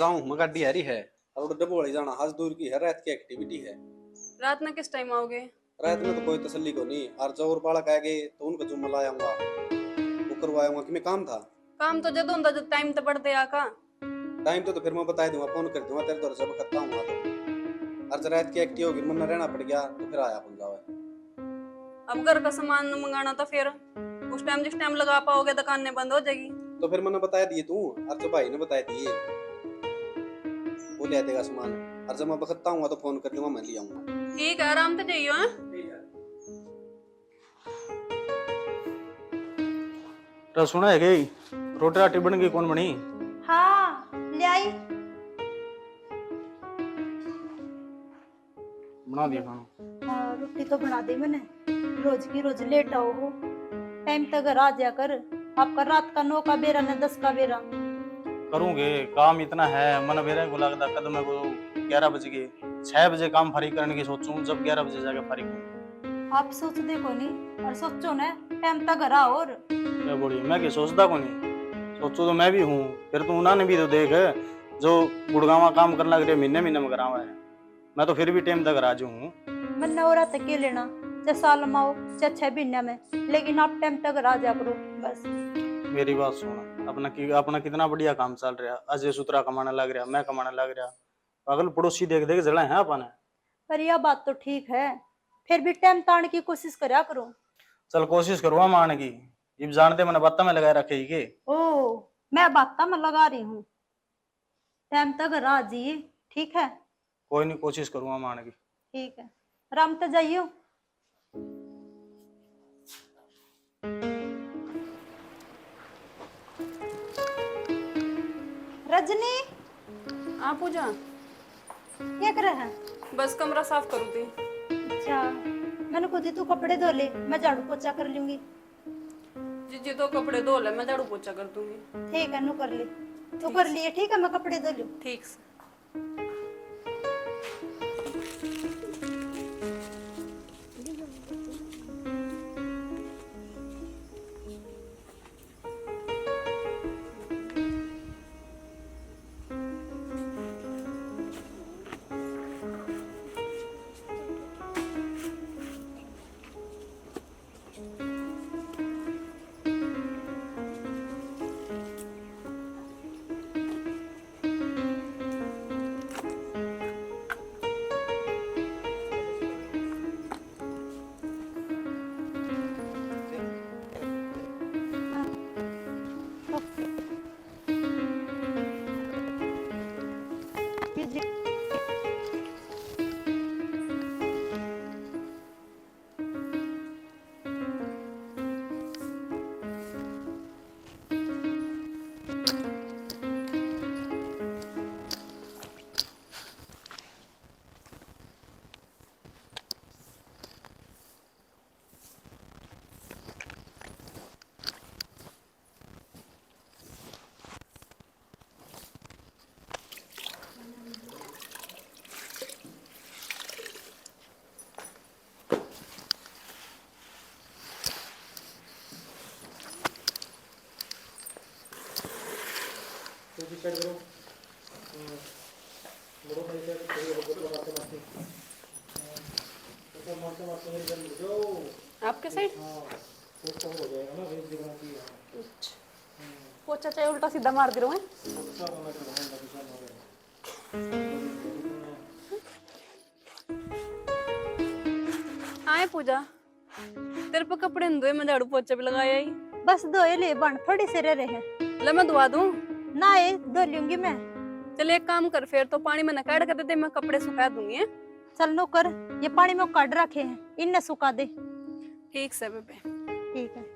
जाऊं मैं गाड़ी हरी है और डब्बो वाली जाना आज दूर की है रात की एक्टिविटी है। रात में किस टाइम आओगे? रात में तो कोई तसल्ली को नहीं और जो और बालक आ गए तो उनको जुम्मा लाऊंगा वो करवाऊंगा कि मैं काम था। काम तो जद ਹੁੰਦਾ जब टाइम तो पड़ते आका। टाइम तो फिर मैं बता दूंगा फोन कर दूंगा तेरे दौर जब करता हूँ तो और जब रात की एक्टिव होगी मन रहना पड़ गया तो फिर आया अपन जाओ। अब घर का सामान मंगाना था फिर उस टाइम जिस टाइम लगा पाओगे दुकानें बंद हो जाएगी। तो फिर मैंने बता दिए तू और जो भाई ने बता दिए वो ले देगा सामान और जब मैं बखता हूँ तो फोन कर दूंगा मैं ले आऊंगा। ठीक है आराम से जाइयो हैं। तो सुना है गई रोटी राटी बन गई कौन बनी? हाँ ले आई। बना दिया खाना। हाँ रोटी तो बना दी मैंने। रोज की रोज लेट आओ हो टाइम तक घर आ जाया कर। आपका रात का 9 का बेरा न 10 का बेरा। करूंगे काम इतना है मन मेरे को लगता कदम को 11 बज गए 6 बजे काम फारिग करने की सोचूं जब 11 बजे जाके फारिग हूँ। आप सोच देखो नहीं और सोचो ना टाइम तक घर आओ। और क्या बोली मैं कि सोचता को नहीं सोचू तो मैं भी हूँ फिर तू उन्होंने भी तो देख जो गुड़गावा काम करना लग रहे महीने महीने में करावा है मैं तो फिर भी टाइम तक राजी हूँ। मन और तक के लेना चाहे साल में आओ चाहे 6 महीने में लेकिन आप टाइम तक घर आ जा करो बस। मेरी बात सुन अपना कितना बढ़िया काम चल रहा अजय सूत्रा कमाने लग रहा मैं कमाने लग रहा अगल पड़ोसी देख देख जड़ा है अपन। पर यह बात तो ठीक है फिर भी टाइम ताने की कोशिश करा करो। चल कोशिश करूँगा मान की जब जानते मैंने बात में लगा रखे के। ओ मैं बात में लगा रही हूँ टाइम तक घर आ जाइए ठीक है। कोई नहीं कोशिश करूँगा मान की। ठीक है आराम से जाइयो। रजनी हाँ पूजा क्या कर रहा है? बस कमरा साफ करूँ थी। अच्छा मैंने खुद ही तू कपड़े धो ले मैं झाड़ू पोछा कर लूंगी। जी तो कपड़े धो ले मैं झाड़ू पोछा कर दूंगी। ठीक है नू कर ले तू कर लिए ठीक है मैं कपड़े धो लूं। ठीक से। आपके साइड पोछा चाहे उल्टा सीधा मार दे रहे हैं। आए पूजा तेरे पे कपड़े नहीं धोए मैं झाड़ू पोछा भी लगाया ही। बस धोए ले बन थोड़ी से रह रहे हैं। ले मैं धुआ दूं। ना ये धो लूंगी मैं। चल एक काम कर फिर तो पानी में नकाड़ कर दे मैं कपड़े सुखा दूंगी है? चल नो कर ये पानी में काट रखे हैं इन्हें सुखा दे। ठीक से बेबे। ठीक है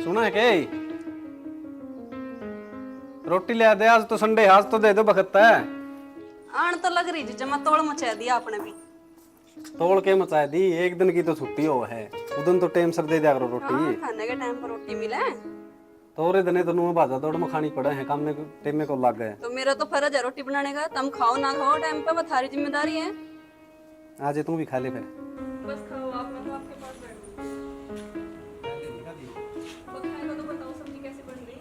सुना है के रोटी ले दे, आज तो संडे, आज तो दे दो बखत है। आण तो लग रही जी जमा तोड़ मचा दिया आपने भी। तोड़ के मचा दी, एक दिन की तो छुट्टी हो है, उदन तो टाइम सर दे दिया करो रोटी। हाँ, खाने के टाइम पर रोटी मिले तोरे दने तो नुआ भाजा दौड़ में खानी पड़े हैं, काम में टाइम में को लग गए। तो मेरा तो फर्ज है रोटी बनाने का, तुम खाओ ना खाओ टाइम पे, वो थारी जिम्मेदारी है। आज तू भी खा ले फिर। बस खाओ आप, मैं तो आपके पास बैठूंगी। वो खाएगा तो बताओ सब्जी कैसी बन रही।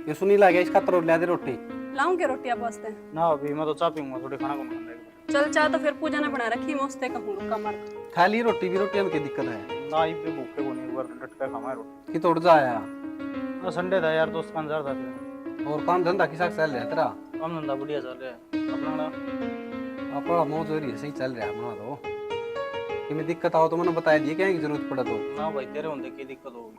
ये सुनी लगे इसका तो ले दे रोटी। लाऊं क्या रोटी आप वास्ते? ना अभी मैं तो चाह पीऊंगा, थोड़ी खाना कम खाऊंगा। चल चाह तो फिर पूजा ने बना रखी, मस्ते कहूँ रुका मार। खा ली रोटी भी, रोटी में क्या दिक्कत है? ना ही पे भूखे को नहीं, एक बार डटका खामा है रोटी। कि तोड़ जाया ना संडे था यार, दोस्त का अंजार था फिर। और काम धंधा किसा चल रहा है तेरा? काम धंधा बढ़िया चल रहा है अपना। अपना मौज हो रही है, सही चल रहा है अपना तो। कि मैं दिक्कत आओ तो मैंने बताया दिया, क्या की जरूरत पड़ा तो। ना भाई तेरे होंगे की दिक्कत होगी।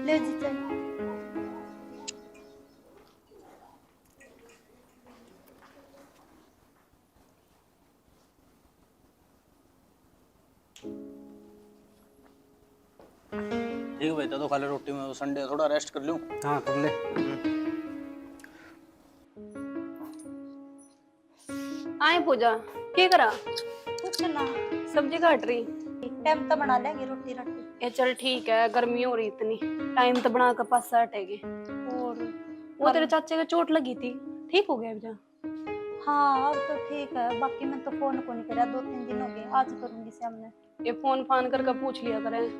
ले जी चाय। ठीक है भाई, तो खा ले रोटी में, संडे थोड़ा रेस्ट कर लूं। हाँ कर ले। आए पूजा क्या करा? कुछ ना, सब्जी काट रही। टाइम तो बना लेंगे रोटी राटी। ये चल ठीक है, गर्मी हो रही इतनी, टाइम तो बना कर पास हटेगी। और वो तेरे चाचे को चोट लगी थी, ठीक हो गया अब जा? हाँ अब तो ठीक है, बाकी मैं तो फोन को नहीं करा, 2-3 दिन हो गए, आज करूंगी शाम में। ये फोन फान करके पूछ लिया करें।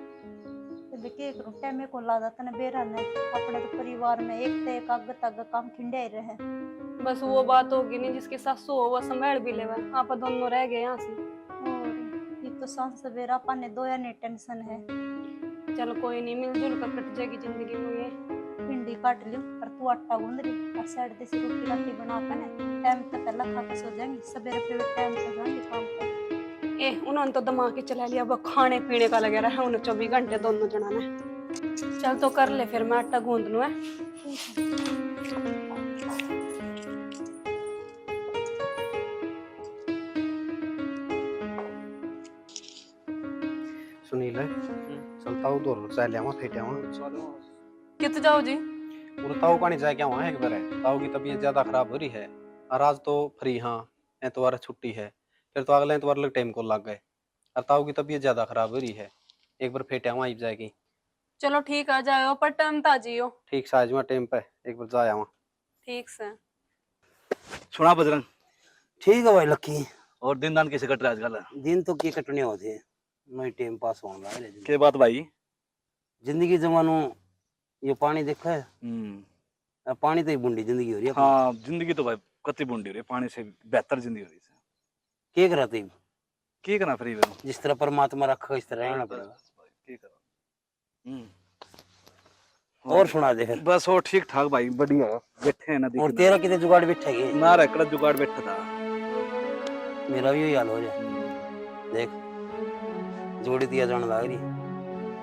तो क्या करूं, टाइम को ला जाता ना बेरा ने, अपने तो परिवार में एक ते एक आगे तक काम खिंडे ही रहे। बस वो बात होगी नहीं, जिसकी सासू हो वो संभाल भी लेवा, आप दोनों रह गए यहाँ से। और ये तो सांस सवेरा पाने दो या नहीं टेंशन है। चल कोई नहीं, मिलजुल कर कट जाएगी जिंदगी में ये। भिंडी काट लियो और तू आटा गूंद रही और साइड देसी रोटी राटी बना कर ना टाइम तक पहला खा के सो जाएंगी, सवेरे फिर टाइम से जाएंगे काम पर। ए उन्होंने तो दिमाग ही चला लिया, अब खाने पीने का लगे रहा है उन्हें 24 घंटे दोनों जना ने। चल तो कर ले फिर, मैं आटा गूंद लूं है। सुनील चलता हूँ दो चाय ले आवा फेंटे आवा। कित जाओ जी? और ताऊ का नहीं जाए क्या वहाँ एक बार है, ताऊ की तबीयत ज्यादा खराब हो रही है और आज तो फ्री, हाँ एतवार छुट्टी है, फिर तो अगले एतवार लग टाइम को लग गए और ताऊ की तबीयत ज्यादा खराब हो रही है, एक बार फेंटे आवा जाएगी। चलो ठीक आ जाओ, पर टाइम ता जियो। ठीक से आज टाइम पे एक बार जा आवा। ठीक से। सुना बजरंग, ठीक है भाई लक्की। और दिन दान कैसे कट रहा है आजकल? दिन तो के कटने होते, नहीं टाइम पास होगा। के बात भाई? जिंदगी जमानो ये पानी देखा है, पानी तो ही बुंडी जिंदगी हो रही है। हाँ जिंदगी तो भाई कति बुंडी हो रही है, पानी से बेहतर जिंदगी हो रही है। क्या करा थे क्या करना फ्री में? जिस तरह परमात्मा रखा इस तरह रहना पड़ेगा। क्या करा? और सुना दे फिर। बस और ठीक ठाक भाई, बढ़िया बैठे हैं ना। और तेरा कितने जुगाड़ बैठा है? ना रकड़ा जुगाड़ बैठा था। मेरा भी यही हाल हो जाए। देख जोड़ी दिया जाने लग रही,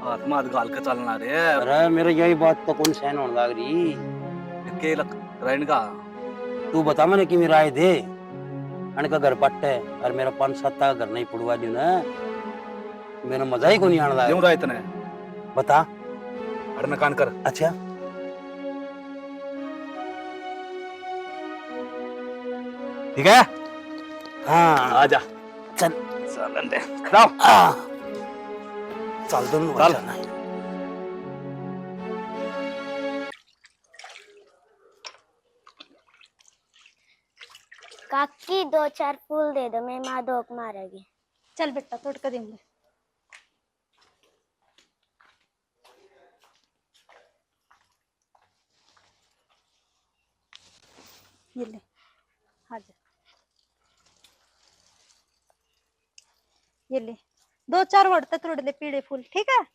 हाथ माथ गाल के चलना रे। अरे मेरा यही बात तो कौन सहन होने लग रही। के लक रहने का तू बता मैंने कि मेरा आए दे का घर पट्ट है और मेरा 5-7 का घर नहीं पड़वा दी ना, मेरा मजा ही को नहीं आने लगा। क्यों रहा इतने? बता। अरे कान कर। अच्छा ठीक है, हाँ आजा। चल चल अंदर खड़ा हो। चल दोनों चल। चलना है। काकी 2-4 फूल दे दो, मैं माँ धोक मारेगी। चल बेटा तोड़ कर देंगे। ये ले आजा, ये ले 2-4 वड़ते तोड़ ले पीले फूल, ठीक है।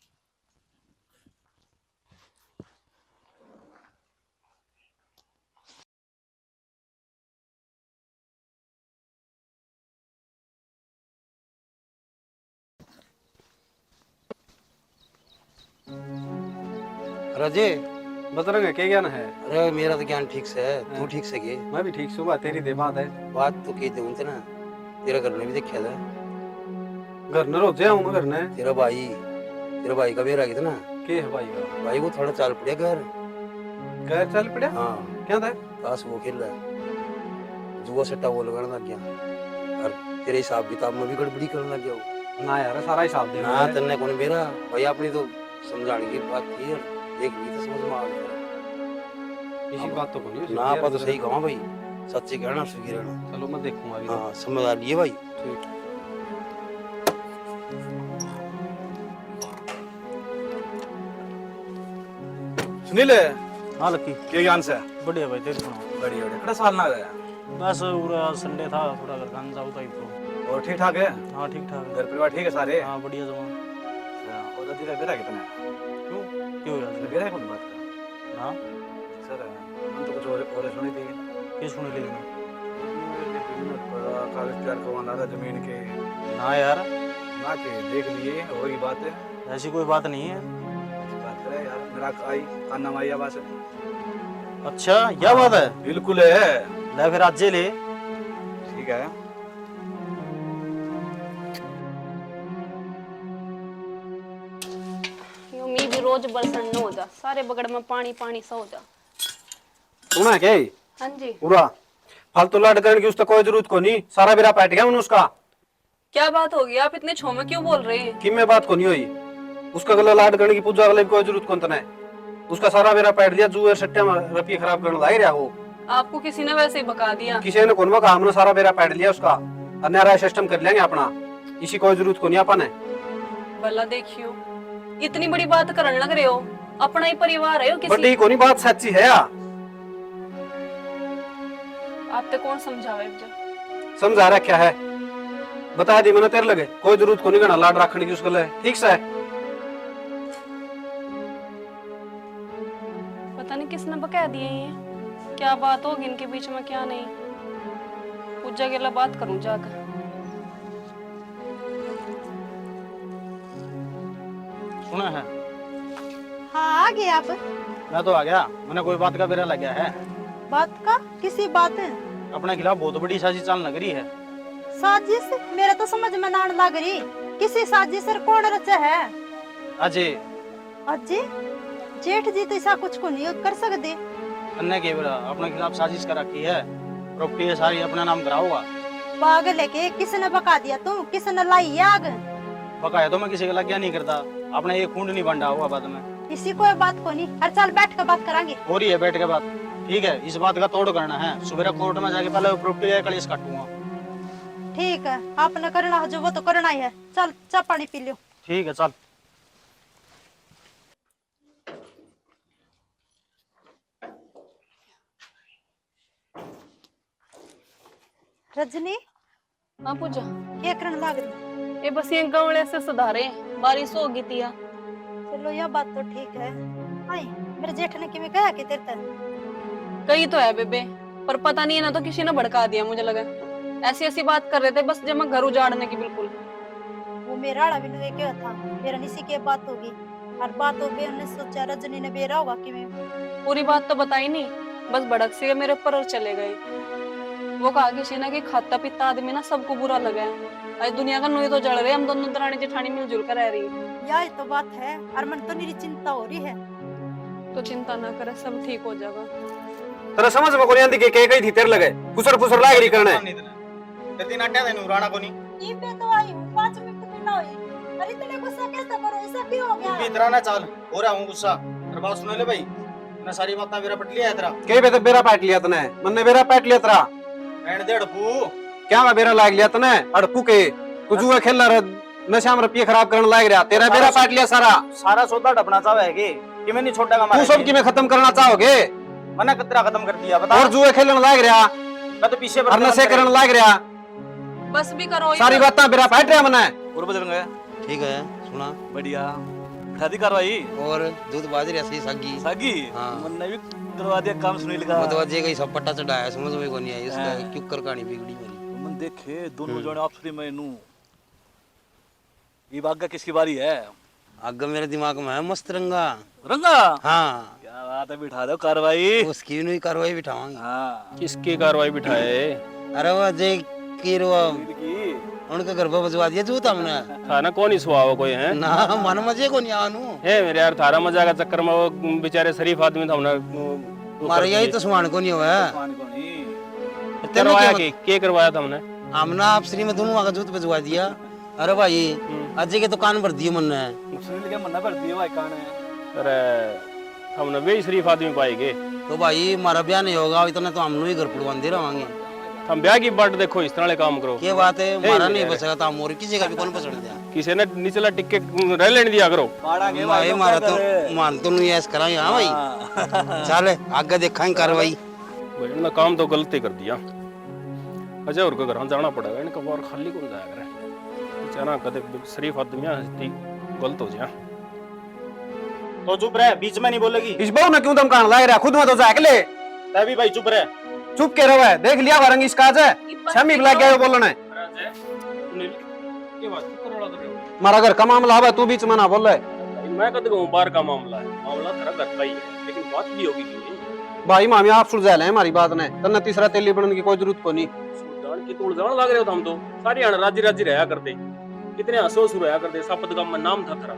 रजे बजरंग क्या ज्ञान है? अरे मेरा तो ज्ञान ठीक से है, तू ठीक से के? मैं भी ठीक सुबह तेरी दे बात है। बात तो की दूं ना, तेरा घर ने भी देखा था। घर न रोज जाऊं मैं घर ने। तेरा भाई का बेरा कितना के है भाई का? भाई वो थोड़ा चाल पड़े घर। घर चल पड़ा? हाँ क्या था? ताश वो खेल रहा है, जुआ सट्टा वो लगाने लग गया और तेरे हिसाब किताब में भी गड़बड़ी करने लग गया वो। ना यार सारा हिसाब दे ना तन्ने कौन बेरा भाई, अपनी तो समझाने की बात थी और एक भी तो समझ में आ गया। इसी बात तो कोनी ना आपा तो सही कहा भाई, सच्चे कहना सुखी रहना। चलो मैं देखूंगा अभी। हाँ समझ आ लिए भाई। ठीक। सुनील हाँ लक्की, के ज्ञान से बढ़िया भाई, तेरे सुनाओ। बढ़िया बढ़िया। कितना साल ना गया बस पूरा संडे था, थोड़ा घर काम जाऊ था तो। और ठीक ठाक है? हाँ ठीक ठाक है। घर परिवार ठीक है सारे? हाँ बढ़िया जमा। अच्छा, और अभी बेरा कितना है? क्यों यार? बेरा कौन बात कर? हाँ सर हम तो कुछ और सुनी थी। क्या सुन लेना? कागज तैयार करवाना था जमीन के। ना यार ना के देख लिए होगी बात है। ऐसी कोई बात नहीं है। अच्छी बात है यार, मेरा आई कान नाम आई आवाज है। अच्छा यह बात है? बिल्कुल है। ले फिर आज ले। ठीक है। यूं मी भी रोज बरसन न हो जा, सारे बगड़ में पानी पानी सा हो जा। सुना क्या? हाँ जी। पूरा फालतू लाड करने की उसका कोई जरूरत को नहीं, सारा बेरा पैट गया मैंने उसका। क्या बात होगी, आप इतने छो में क्यों बोल रहे हैं? कि मैं बात को नहीं हुई, उसका गला लाड करने की पूजा वाले कोई जरूरत कौन तने। उसका सारा बेरा पैट दिया, जुए सट्टे में रुपये खराब करने लाई रहा हो। आपको किसी ने वैसे ही बका दिया? किसी ने कौन बका, हमने सारा बेरा पैट लिया उसका, अन्यारा सिस्टम कर लेंगे अपना, इसी कोई जरूरत को नहीं अपन है। भला देखियो, इतनी बड़ी बात करने लग रहे हो, अपना ही परिवार है हो किसी। बड़ी कोनी बात सच्ची है यार। आपते कौन समझावे मुझे? समझा रहा क्या है, बता दी मैंने तेरे लगे, कोई जरूरत को नहीं करना लाड रखने की उसके लिए, ठीक से? पता नहीं किसने बका दिए ये, क्या बात होगी इनके बीच में क्या नहीं। पूजा के लिए बात करूं जाकर। सुना है? हाँ आ गए आप। मैं तो आ गया, मैंने कोई बात का बेरा लग गया है। बात का किसी बात है? अपने खिलाफ बहुत बड़ी साजिश चाल लग रही है। साजिश? मेरा तो समझ में ना लग रही, किसी साजिश सर कौन रचा है? अजय अजय जेठ जी तो ऐसा कुछ को नहीं कर सकते। अन्य के बेरा अपने खिलाफ साजिश कर रखी है, प्रॉपर्टी सारी अपने नाम कराऊंगा। पागल है के, किसने बका दिया तू, किसने लाई आग? बकाया तो मैं किसी का लग गया नहीं करता, अपने एक खूंड नहीं बंधा हुआ बाद में। इसी कोई बात को नहीं, हर साल बैठ कर बात करांगे। हो रही है बैठ के बात, ठीक है? इस बात का तोड़ करना है, सुबह कोर्ट में जाके पहले प्रॉपर्टी का कलेश काटूंगा। ठीक है, आपने करना है जो वो तो करना ही है। चल चाय पानी पी लो। ठीक है चल। रजनी हाँ पूजा, क्या करने लग रही? ये बस ये गवले से सुधारे, बारिश होगी तिया। चलो यह बात तो ठीक है। आई मेरे जेठ ने किमें कहा कि तेरे तक कही तो है बेबे, पर पता नहीं है ना तो किसी ने भड़का दिया, मुझे लगा ऐसी ऐसी बात कर रहे थे बस जब मैं घर उजाड़ने की। बिल्कुल वो मेरा आड़ा भी नहीं क्या था, मेरा निसी की बात होगी। हर बात हो गई, हमने सोचा रजनी ने बेरा होगा कि मैं पूरी बात तो बताई नहीं, बस भड़क से मेरे ऊपर और चले गए। वो कहा किसी ने कि खाता पीता आदमी ना सबको बुरा लगा है, आज दुनिया का नोई तो जल रहे, हम दोनों दरानी जेठानी मिलजुल कर रह रही है। यही तो बात है, और मन तो मेरी चिंता हो रही है। तो चिंता ना करे, सब ठीक हो जाएगा। तेरा समझ में कोनी आंदी के कही थी तेरे लगे, कुसर फुसर लाग रही करने। कितनी नाट्या देनु राणा को नहीं ई पे तो आई हूं, 5 मिनट भी ना हुई। अरे इतने गुस्सा कैसे करो, ऐसा क्यों हो गया? इतना ना चाल, हो रहा हूं गुस्सा। तेरी बात सुन ले भाई, मैं सारी बातें मेरा पट लिया है तेरा। कई पे तो बेरा पैट लिया तने, मन्ने बेरा पैट लिया तेरा। एंड दे अड़पू क्या मैं बेरा लाग लिया तने? अड़पू के तू जुआ खेल रहा, नशा में रुपये खराब करने लाग रहा, तेरा बेरा पैट लिया सारा। सारा सौदा डपना चाहे है कि मैं नहीं छोड़ेगा। तू सब की मैं खत्म करना चाहोगे? मैंने कितना खत्म कर दिया बता। और जुए खेलने लाग रहा, मैं तो पीछे और नशे करने लाग रहा, बस भी करो सारी बातें बेरा पैट रहा मने। और बदल गए? ठीक है सुना। बढ़िया। शादी करवाई और दूध बाजरी ऐसी सागी सागी? हाँ। मैंने भी करवा दिया काम सुनील का। मतलब जे कहीं सब पट्टा चढ़ाया, समझ में को नहीं आई, इसका क्यों कर कहानी बिगड़ी मेरी। मन देखे दोनों जने आपस में नू ये बाग का किसकी बारी है? आगे मेरे दिमाग में है मस्त रंगा। रंगा? हाँ क्या बात है, बिठा दो कार्रवाई। उसकी नहीं कार्रवाई बिठावांगे। हाँ किसकी कार्रवाई बिठाए? अरे वो जे की रो की उनके घर पर बजवा दिया जूता हमने थाना कौन ही सुहाव कोई है? ना मन मजे को नहीं आनू है मेरे यार, थारा मजा का चक्कर में वो बेचारे शरीफ आदमी था हमने मारे यही तो सुमान को नहीं हुआ है। पानी को नहीं। तेने करवाया क्या के करवाया था हमने? हमने आप श्री में दोनों का जूत बजवा दिया। अरे भाई अजय के तो कान भर दिए मन ने। सुनील के मन्ना भर दिया भाई कान है। अरे हमने वे शरीफ आदमी पाएंगे। तो भाई हमारा ब्याह नहीं होगा इतना तो हम लोग ही घर पड़वा दे रहांगे। हम ब्याह की बाट देखो, इस तरह काम करो। क्या बात है, हमारा नहीं यार। बचेगा तो हम और किसी का भी कौन पसंद दिया किसी ने निचला टिक्के रह लेने दिया करो। मारांगे भाई तो हमारा क्या तो करे? मान तो नहीं ऐसा कराएंगे। हाँ भाई चल आगे देखेंगे कार्रवाई। भाई इन्होंने काम तो गलती कर दिया। अजय और के घर जाना पड़ेगा, इनका बार खाली कौन जाया करे। बेचारा कदे शरीफ आदमी है, गलत हो जाए। तो चुप रहे, बीच में नहीं बोलेगी। इस बहु ने क्यों धमकाने लग रहा, खुद में तो जाके ले। तभी भाई चुप रहे। चुप के रहो है, देख लिया वारंग इसका है छमी बुला गया बोलना है। मारा घर का मामला है, तू बीच में ना बोल रहे। मैं कद कहूँ बाहर का मामला है, मामला तेरा घर का ही है, लेकिन बात भी होगी कि नहीं। भाई मामी आप सुलझा ले हमारी बात ने, तन्ना तीसरा तेली बनने की कोई जरूरत को नहीं। सुल्तान की तोड़ जान लग रहे हो हम तो सारी हण राजी राजी रहा करते, कितने हंसो शुरू रहा करते। सपत का मन नाम था तेरा,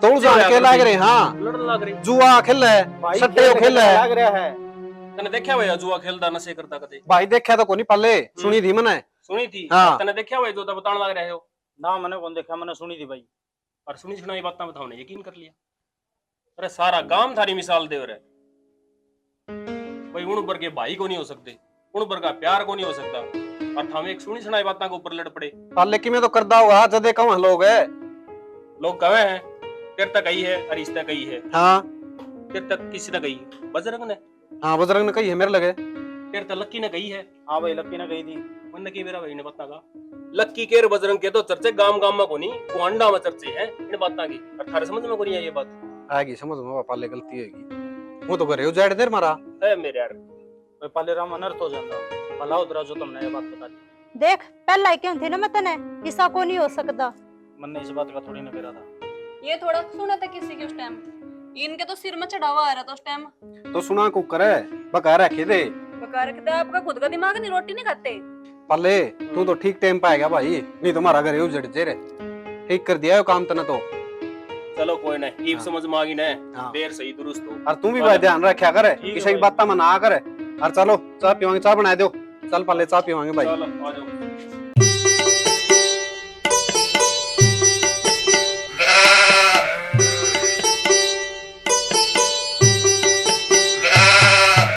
तोड़ जान के लाग रहे। हाँ लड़न लग रही। जुआ खेल है, सट्टे खेल है। लग रहा है। तने देखा हुआ जुआ खेलदा नशे करता कदे? भाई देखा तो कोनी पहले, सुनी थी मैंने। सुनी थी? हाँ। तने देखा हुआ जो बताने लग रहे हो? ना मैंने कौन देखा, मैंने सुनी थी भाई। और सुनी सुनाई बातें बताओ ने यकीन कर लिया। अरे सारा गांव थारी मिसाल दे रहे भाई। उन ऊपर के भाई को नहीं हो सकते, उन ऊपर का प्यार को नहीं हो सकता, और हम एक सुनी सुनाई बातों के ऊपर लड़ पड़े। पहले की में तो करदा हुआ जदे कहूं लोग है। लोग कहे हैं तेरे तक कही है, अरे इस तक कही है। हाँ तेरे तक किसी ने कही है? बजरंग ने। हाँ बजरंग ने कही है मेरे लगे। तेरे तक लक्की ने कही है। हाँ भाई लक्की ने कही थी। मन की मेरा भाई ने बता का लक्की के बजरंग के तो चर्चे गांव गांव में कोनी, कुआंडा में चर्चे हैं इन बातों की। अठारह समझ में कोनी है ये बात। आएगी समझ में, पहले गलती होगी। वो तो घरे हो जाए देर मारा है मेरे यार। भाई पहले राम अनर्थ हो जाता भला उतरा जो तुमने ये बात बता दी। देख पहला क्यों थी ना मैं तने किसा को नहीं हो सकता। मन ने इस बात का थोड़ी ना करा था। ये थोड़ा सुना था किसी के उस टाइम, इनके तो सिर में चढ़ावा आ रहा था उस टाइम। तो सुना कुकर है बका रखे दे। बका रखते आपका खुद का दिमाग नहीं, रोटी नहीं खाते। पहले तू तो ठीक टाइम पाएगा भाई, नहीं तुम्हारा घर उजड़ जेरे। ठीक कर दिया है काम तने तो। चलो कोई नहीं, हाँ। समझ में आ गई ना। हाँ। देर सही दुरुस्त हो। और तू भी भाई ध्यान रखा करे, ठीक है किसी की भाई। बात में ना करे। और चलो चाय पीवांगे, चाय बना दो। चल पहले चाय पीवांगे भाई। चलो आ जाओ।